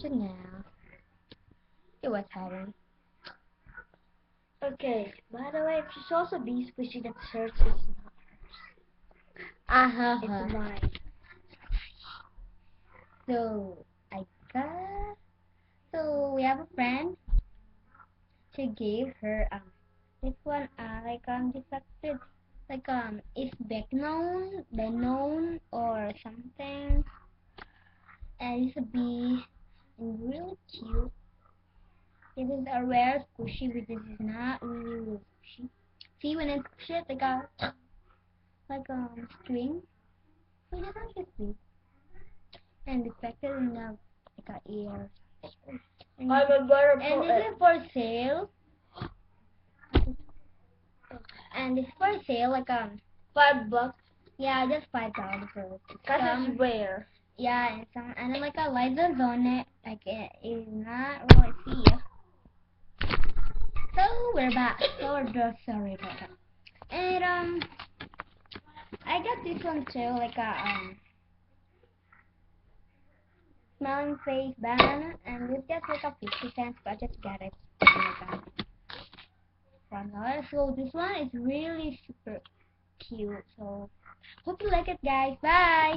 until now. It was happening. Okay, by the way, if you saw the bee squishy that hurts, it's not hers. It's mine. So I got. So we have a friend. She gave her this one defected is Benon or something, and it's a bee and really cute. It is a rare squishy, but this is not really squishy. See, when I push it, string. So that's actually sweet. And defected in the ear. And, I'm a better and this is for sale. And it's for sale, $5. yeah, just $5 for it. That is rare. Yeah, and then lasers on it, it is not really see. So we're back. So we're just sorry about that. And I got this one too, smiling face banana, and it's just 50 cents, but I just got it. $1. So this one is really super cute. So hope you like it, guys. Bye.